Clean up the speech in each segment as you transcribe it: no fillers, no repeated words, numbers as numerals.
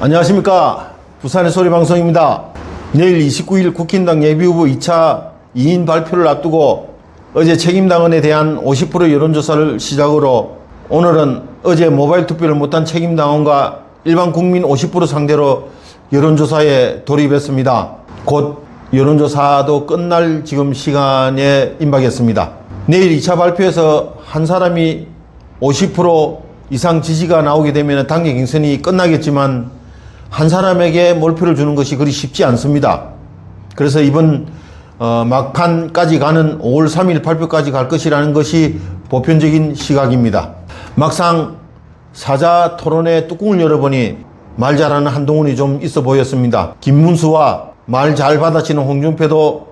안녕하십니까. 부산의 소리방송입니다. 내일 29일 국힘당 예비후보 2차 2인 발표를 앞두고 어제 책임당원에 대한 50% 여론조사를 시작으로 오늘은 어제 모바일 투표를 못한 책임당원과 일반 국민 50% 상대로 여론조사에 돌입했습니다. 곧 여론조사도 끝날 지금 시간에 임박했습니다. 내일 2차 발표에서 한 사람이 50% 이상 지지가 나오게 되면 당내 경선이 끝나겠지만 한 사람에게 몰표를 주는 것이 그리 쉽지 않습니다. 그래서 이번 막판까지 가는 5월 3일 발표까지 갈 것이라는 것이 보편적인 시각입니다. 막상 사자 토론의 뚜껑을 열어보니 말 잘하는 한동훈이 좀 있어 보였습니다. 김문수와 말 잘 받아치는 홍준표도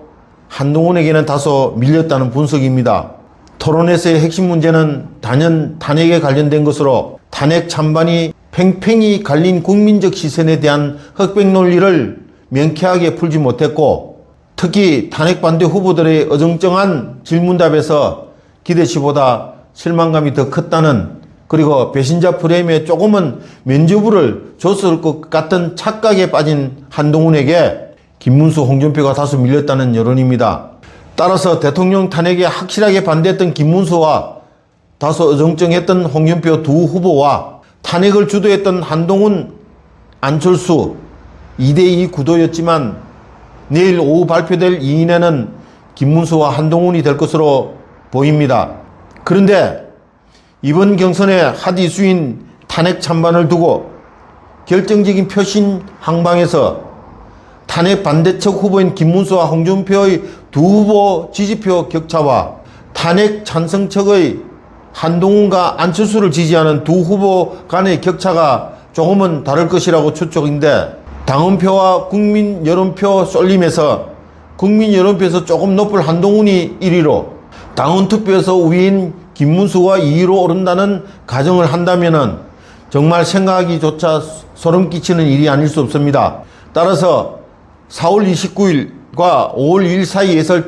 한동훈에게는 다소 밀렸다는 분석입니다. 토론에서의 핵심 문제는 단연 탄핵에 관련된 것으로 탄핵 찬반이 팽팽히 갈린 국민적 시선에 대한 흑백 논리를 명쾌하게 풀지 못했고, 특히 탄핵 반대 후보들의 어정쩡한 질문답에서 기대치보다 실망감이 더 컸다는, 그리고 배신자 프레임에 조금은 면죄부를 줬을 것 같은 착각에 빠진 한동훈에게 김문수, 홍준표가 다소 밀렸다는 여론입니다. 따라서 대통령 탄핵에 확실하게 반대했던 김문수와 다소 어정쩡했던 홍준표 두 후보와 탄핵을 주도했던 한동훈, 안철수 2대2 구도였지만 내일 오후 발표될 2인에는 김문수와 한동훈이 될 것으로 보입니다. 그런데 이번 경선의 핫 이슈인 탄핵 찬반을 두고 결정적인 표심 항방에서 탄핵 반대측 후보인 김문수와 홍준표의 두 후보 지지표 격차와 탄핵 찬성측의 한동훈과 안철수를 지지하는 두 후보 간의 격차가 조금은 다를 것이라고 추측인데, 당원표와 국민 여론표 쏠림에서 국민 여론표에서 조금 높을 한동훈이 1위로 당원 투표에서 우위인 김문수가 2위로 오른다는 가정을 한다면은 정말 생각하기조차 소름 끼치는 일이 아닐 수 없습니다. 따라서 4월 29일과 5월 2일 사이에서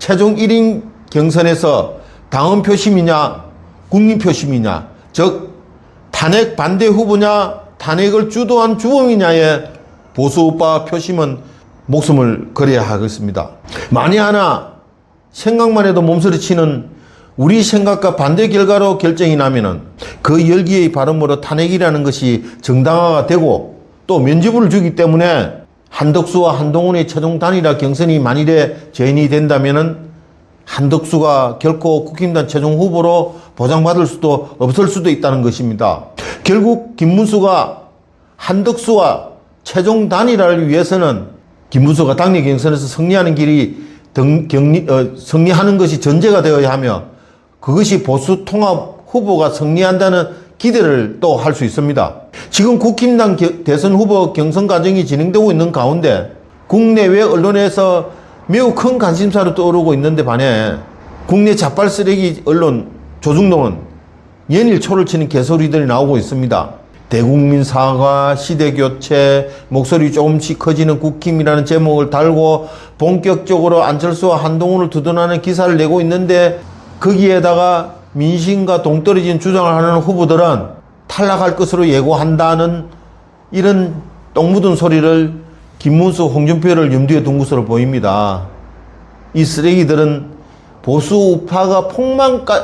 최종 1인 경선에서 당원 표심이냐 국민 표심이냐, 즉 탄핵 반대 후보냐 탄핵을 주도한 주범이냐의 보수우파 표심은 목숨을 걸어야 하겠습니다. 만에 하나 생각만 해도 몸서리치는 우리 생각과 반대 결과로 결정이 나면은 그 열기의 발음으로 탄핵이라는 것이 정당화가 되고 또 면죄부를 주기 때문에 한덕수와 한동훈의 최종 단일화 경선이 만일에 재현이 된다면은 한덕수가 결코 국힘당 최종 후보로 보장받을 수도 없을 수도 있다는 것입니다. 결국 김문수가 한덕수와 최종 단일화를 위해서는 김문수가 당내 경선에서 승리하는 길이 승리하는 것이 전제가 되어야 하며, 그것이 보수 통합 후보가 승리한다는 기대를 또 할 수 있습니다. 지금 국힘당 대선 후보 경선 과정이 진행되고 있는 가운데 국내외 언론에서 매우 큰 관심사로 떠오르고 있는데 반해 국내 자빨 쓰레기 언론 조중동은 연일 초를 치는 개소리들이 나오고 있습니다. 대국민 사과, 시대교체, 목소리 조금씩 커지는 국힘이라는 제목을 달고 본격적으로 안철수와 한동훈을 두둔하는 기사를 내고 있는데, 거기에다가 민심과 동떨어진 주장을 하는 후보들은 탈락할 것으로 예고한다는 이런 똥 묻은 소리를 김문수, 홍준표를 염두에 둔 것으로 보입니다. 이 쓰레기들은 보수 우파가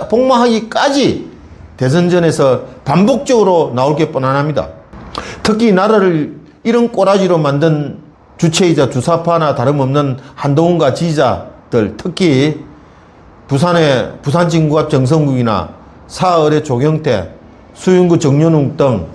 폭망하기까지 대선전에서 반복적으로 나올 게 뻔합니다. 특히 나라를 이런 꼬라지로 만든 주체이자 주사파나 다름없는 한동훈과 지지자들, 특히 부산 진구갑 정성국이나 사흘의 조경태, 수윤구 정연웅 등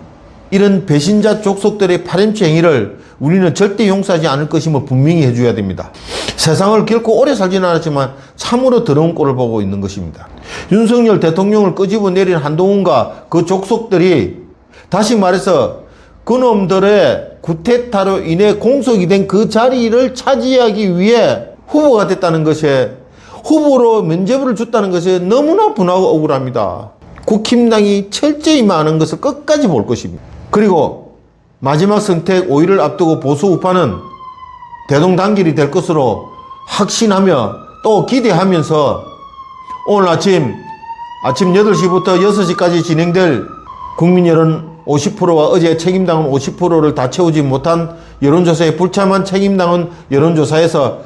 이런 배신자 족속들의 파렴치 행위를 우리는 절대 용서하지 않을 것임을 분명히 해줘야 됩니다. 세상을 결코 오래 살지는 않았지만 참으로 더러운 꼴을 보고 있는 것입니다. 윤석열 대통령을 끄집어 내린 한동훈과 그 족속들이, 다시 말해서 그놈들의 구태타로 인해 공석이 된 그 자리를 차지하기 위해 후보가 됐다는 것에, 후보로 면죄부를 줬다는 것에 너무나 분하고 억울합니다. 국힘당이 철저히 많은 것을 끝까지 볼 것입니다. 그리고 마지막 선택 5일을 앞두고 보수 우파는 대동단결이 될 것으로 확신하며 또 기대하면서 오늘 아침 8시부터 6시까지 진행될 국민 여론 50%와 어제 책임당은 50%를 다 채우지 못한 여론조사에 불참한 책임당은 여론조사에서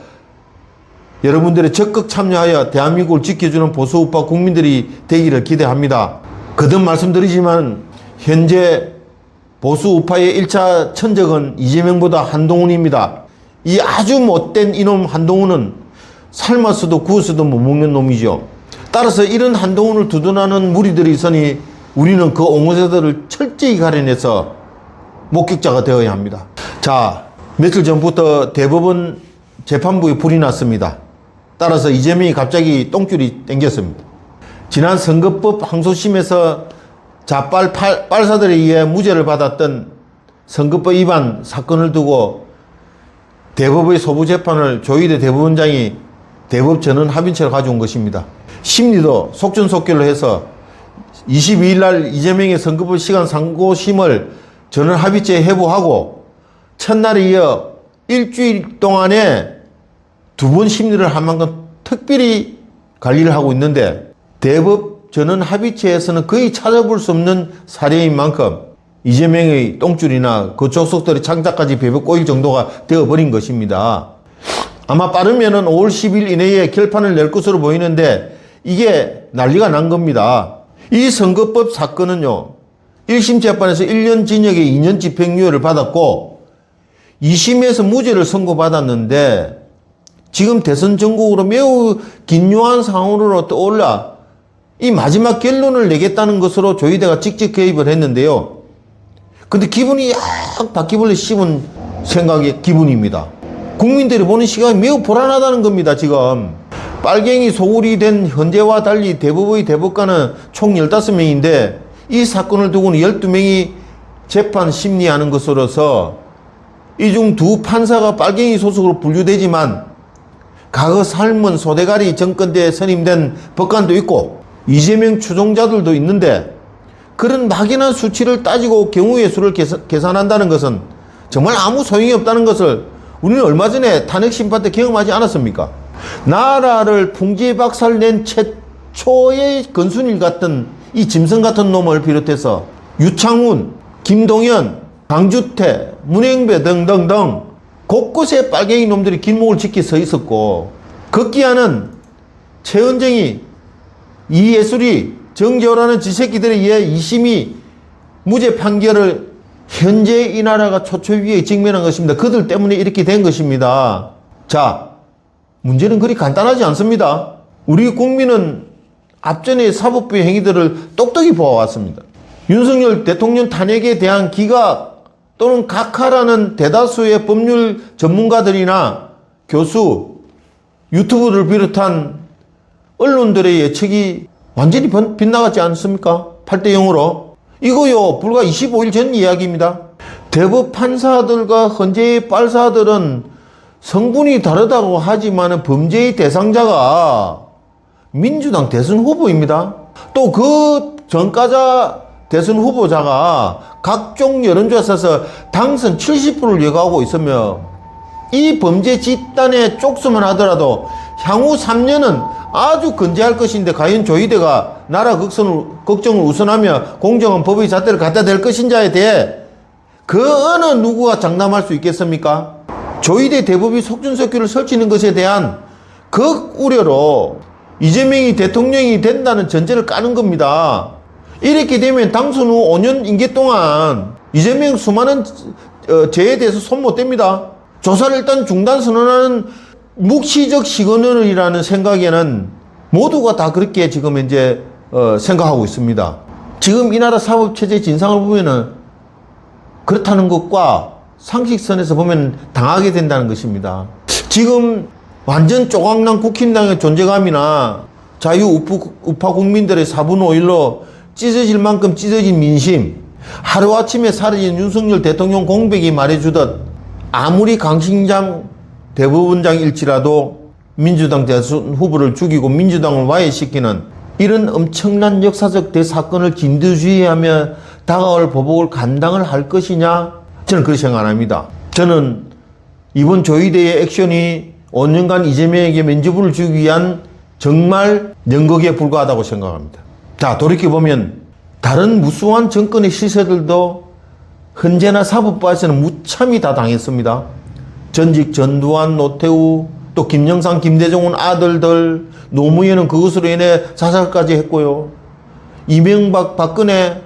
여러분들의 적극 참여하여 대한민국을 지켜주는 보수 우파 국민들이 되기를 기대합니다. 거듭 말씀드리지만 현재 보수 우파의 1차 천적은 이재명보다 한동훈입니다. 이 아주 못된 이놈 한동훈은 삶아서도 구워서도 못 먹는 놈이죠. 따라서 이런 한동훈을 두둔하는 무리들이 있으니 우리는 그 옹호자들을 철저히 가려내서 목격자가 되어야 합니다. 자, 며칠 전부터 대법원 재판부에 불이 났습니다. 따라서 이재명이 갑자기 똥줄이 땡겼습니다. 지난 선거법 항소심에서 자빨 빨사들에 의해 무죄를 받았던 선거법 위반 사건을 두고 대법원의 소부재판을 조희대 대법원장이 대법 전원 합의체를 가져온 것입니다. 심리도 속전속결로 해서 22일 날 이재명의 선거법 시간 상고심을 전원 합의체에 회부하고 첫날에 이어 일주일 동안에 2번 심리를 한 만큼 특별히 관리를 하고 있는데 대법 전원 합의체에서는 거의 찾아볼 수 없는 사례인 만큼 이재명의 똥줄이나 그 족속들의 창자까지 베베 꼬일 정도가 되어버린 것입니다. 아마 빠르면은 5월 10일 이내에 결판을 낼 것으로 보이는데 이게 난리가 난 겁니다. 이 선거법 사건은요, 1심 재판에서 1년 징역에 2년 집행유예를 받았고 2심에서 무죄를 선고받았는데 지금 대선 전국으로 매우 긴요한 상황으로 떠올라 이 마지막 결론을 내겠다는 것으로 조희대가 직접 개입을 했는데요. 근데 기분이 약 바퀴벌레 씹은 생각의 기분입니다. 국민들이 보는 시각이 매우 불안하다는 겁니다. 지금 빨갱이 소굴이 된 현재와 달리 대법원의 대법관은 총 15명인데 이 사건을 두고는 12명이 재판 심리하는 것으로서 이 중 2 판사가 빨갱이 소속으로 분류되지만 과거 삶은 소대가리 정권대에 선임된 법관도 있고 이재명 추종자들도 있는데 그런 막연한 수치를 따지고 경우의 수를 계산한다는 것은 정말 아무 소용이 없다는 것을 우리는 얼마 전에 탄핵 심판 때 경험하지 않았습니까? 나라를 풍지박살낸 최초의 건순일 같은 이 짐승 같은 놈을 비롯해서 유창훈, 김동연, 강주태, 문행배 등등등 곳곳에 빨갱이 놈들이 길목을 지켜 서 있었고 극기하는 최은정이 이예술이 정재호라는 지새끼들에 의해 2심이 무죄 판결을 현재 이 나라가 초초위기에 직면한 것입니다. 그들 때문에 이렇게 된 것입니다. 자, 문제는 그리 간단하지 않습니다. 우리 국민은 앞전의 사법부의 행위들을 똑똑히 보아왔습니다. 윤석열 대통령 탄핵에 대한 기각 또는 각하라는 대다수의 법률 전문가들이나 교수, 유튜브를 비롯한 언론들의 예측이 완전히 빗나갔지 않습니까? 8대 0으로. 이거요, 불과 25일 전 이야기입니다. 대법 판사들과 헌재의 빨사들은 성분이 다르다고 하지만 범죄의 대상자가 민주당 대선 후보입니다. 또 그 전과자 대선 후보자가 각종 여론조사에서 당선 70%를 예고하고 있으며 이 범죄 집단에 쪽수만 하더라도 향후 3년은 아주 건재할 것인데 과연 조희대가 나라 걱정을 우선하며 공정한 법의 잣대를 갖다 댈 것인지에 대해 그 어느 누구가 장담할 수 있겠습니까? 조희대 대법이 속전속결을 설치는 것에 대한 그 우려로 이재명이 대통령이 된다는 전제를 까는 겁니다. 이렇게 되면 당선 후 5년 임기 동안 이재명 수많은 죄에 대해서 손 못 댑니다. 조사를 일단 중단 선언하는 묵시적 시그널이라는 생각에는 모두가 다 그렇게 지금 이제 생각하고 있습니다. 지금 이 나라 사법체제 진상을 보면은 그렇다는 것과 상식선에서 보면 당하게 된다는 것입니다. 지금 완전 쪼강난 국힘당의 존재감이나 자유우파 국민들의 4분 5일로 찢어질 만큼 찢어진 민심, 하루아침에 사라진 윤석열 대통령 공백이 말해주듯 아무리 강신장 대법원장일지라도 민주당 대선 후보를 죽이고 민주당을 와해시키는 이런 엄청난 역사적 대사건을 진두지휘하며 다가올 보복을 감당을 할 것이냐? 저는 그렇게 생각 안 합니다. 저는 이번 조희대의 액션이 5년간 이재명에게 면죄부를 주기 위한 정말 연극에 불과하다고 생각합니다. 자, 돌이켜보면 다른 무수한 정권의 실세들도 헌재나 사법부에서는 무참히 다 당했습니다. 전직 전두환, 노태우, 또 김영삼, 김대중은 아들들, 노무현은 그것으로 인해 자살까지 했고요. 이명박, 박근혜,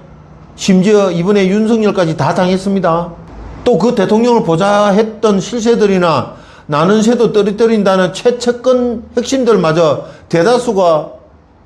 심지어 이번에 윤석열까지 다 당했습니다. 또 그 대통령을 보자 했던 실세들이나 나는 새도 떨어뜨린다는 최측근 핵심들마저 대다수가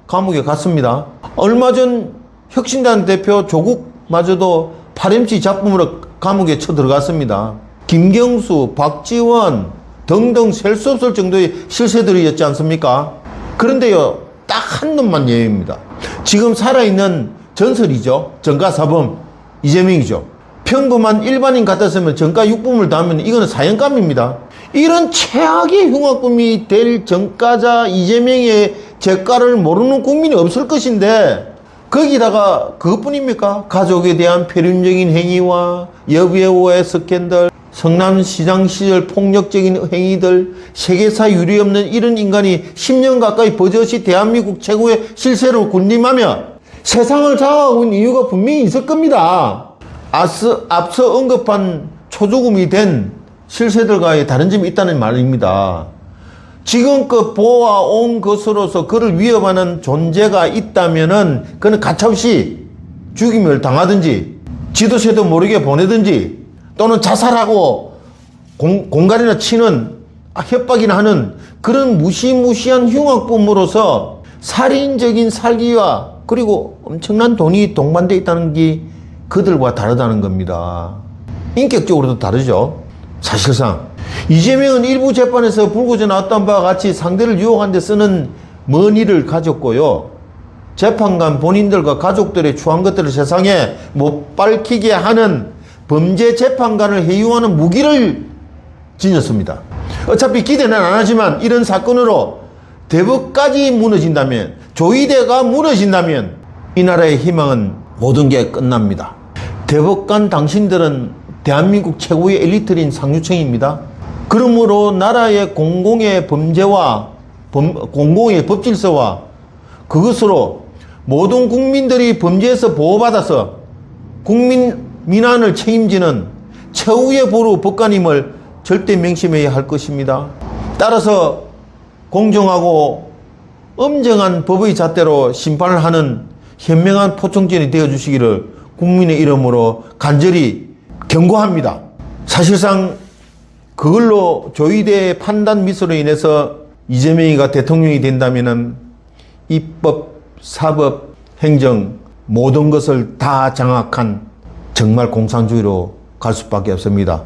감옥에 갔습니다. 얼마 전 혁신당 대표 조국마저도 파렴치 잡음으로 감옥에 쳐들어갔습니다. 김경수, 박지원 등등 셀 수 없을 정도의 실세들이었지 않습니까? 그런데요, 딱 한 놈만 예외입니다. 지금 살아있는 전설이죠. 전가사범 이재명이죠. 평범한 일반인 같았으면 전가 6범을 다하면 이거는 사형감입니다. 이런 최악의 흉악범이 될 전가자 이재명의 죄가를 모르는 국민이 없을 것인데 거기다가 그것뿐입니까? 가족에 대한 폐륜적인 행위와 여배우의 스캔들, 성남시장 시절 폭력적인 행위들, 세계사 유례없는 이런 인간이 10년 가까이 버젓이 대한민국 최고의 실세를 군림하며 세상을 장악하고 있는 이유가 분명히 있을 겁니다. 앞서 언급한 초조금이 된 실세들과의 다른 점이 있다는 말입니다. 지금껏 보아온 것으로서 그를 위협하는 존재가 있다면은 그는 가차없이 죽임을 당하든지 지도새도 모르게 보내든지 또는 자살하고 공갈이나 치는 협박이나 하는 그런 무시무시한 흉악범으로서 살인적인 살기와 그리고 엄청난 돈이 동반되어 있다는 게 그들과 다르다는 겁니다. 인격적으로도 다르죠. 사실상 이재명은 일부 재판에서 불거져 나왔던 바와 같이 상대를 유혹하는 데 쓰는 머니를 가졌고요. 재판관 본인들과 가족들의 추한 것들을 세상에 못 밝히게 하는 범죄 재판관을 해유하는 무기를 지녔습니다. 어차피 기대는 안 하지만 이런 사건으로 대법까지 무너진다면, 조의대가 무너진다면 이 나라의 희망은 모든 게 끝납니다. 대법관 당신들은 대한민국 최고의 엘리트인 상류층입니다. 그러므로 나라의 공공의 범죄와 공공의 법질서와 그것으로 모든 국민들이 범죄에서 보호받아서 국민 민안을 책임지는 최후의 보루 법관임을 절대 명심해야 할 것입니다. 따라서 공정하고 엄정한 법의 잣대로 심판을 하는 현명한 포청전이 되어주시기를 국민의 이름으로 간절히 경고합니다. 사실상 그걸로 조의대의 판단 미스로 인해서 이재명이가 대통령이 된다면 입법, 사법, 행정 모든 것을 다 장악한 정말 공산주의로 갈 수밖에 없습니다.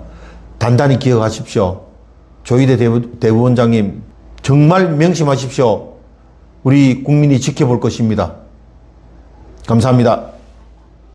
단단히 기억하십시오. 조의대 대법원장님 정말 명심하십시오. 우리 국민이 지켜볼 것입니다. 감사합니다.